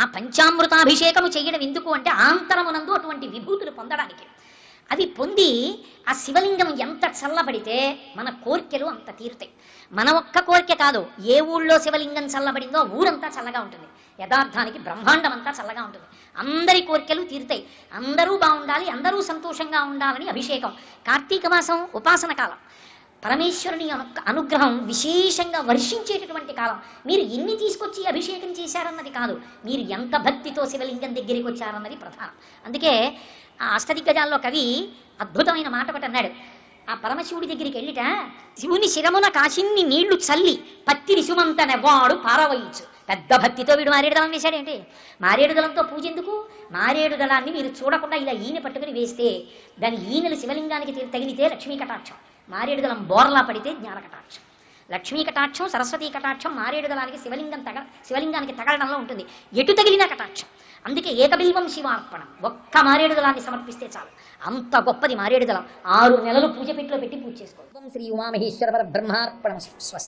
ఆ పంచామృతాభిషేకము చెయ్యడం ఎందుకు అంటే ఆంతరమునందు అటువంటి విభూతులు పొందడానికి. అవి పొంది ఆ శివలింగం ఎంత చల్లబడితే మన కోరికలు అంత తీరుతాయి. మన ఒక్క కోరిక కాదు, ఏ ఊళ్ళో శివలింగం చల్లబడిందో ఊరంతా చల్లగా ఉంటుంది. యథార్థానికి బ్రహ్మాండం అంతా చల్లగా ఉంటుంది. అందరి కోరికలు తీరుతాయి. అందరూ బాగుండాలి, అందరూ సంతోషంగా ఉండాలని అభిషేకం. కార్తీక మాసం ఉపాసన కాలం, పరమేశ్వరుని అనుగ్రహం విశేషంగా వర్షించేటటువంటి కాలం. మీరు ఎన్ని తీసుకొచ్చి అభిషేకం చేశారన్నది కాదు, మీరు ఎంత భక్తితో శివలింగం దగ్గరికి వచ్చారన్నది ప్రధానం. అందుకే ఆ అష్టదిగ్గజాల్లో కవి అద్భుతమైన మాట ఒకటి అన్నాడు. ఆ పరమశివుడి దగ్గరికి వెళ్ళిట శివుని శిరమున కాసిన్ని నీళ్లు చల్లి పత్తిరి సుమంతనెవాడు పారవయించు. పెద్ద భక్తితో వీడు మారేడు దళం వేశాడేంటి? మారేడు దళంతో పూజ ఎందుకు? మారేడు దళాన్ని మీరు చూడకుండా ఇలా ఈయన పట్టుకుని వేస్తే దాని ఈనెలు శివలింగానికి తగిలితే లక్ష్మీ కటాక్షం, మారేడు దళం బోర్లా పడితే జ్ఞాన కటాక్షం. లక్ష్మీ కటాక్షం, సరస్వతీ కటాక్షం మారేడు దళానికి శివలింగానికి తగలడంలో ఉంటుంది. ఎటు తగిలినా కటాక్షం. అందుకే ఏకబిల్వం శివార్పణం, ఒక్క మారేడు దళాన్ని సమర్పిస్తే చాలు. అంత గొప్పది మారేడు దళం. 6 నెలలు పూజ పెట్టిలో పెట్టి పూజ చేసుకోవాలి. శ్రీ ఉమామహేశ్వర బ్రహ్మార్పణం. స్వస్తి.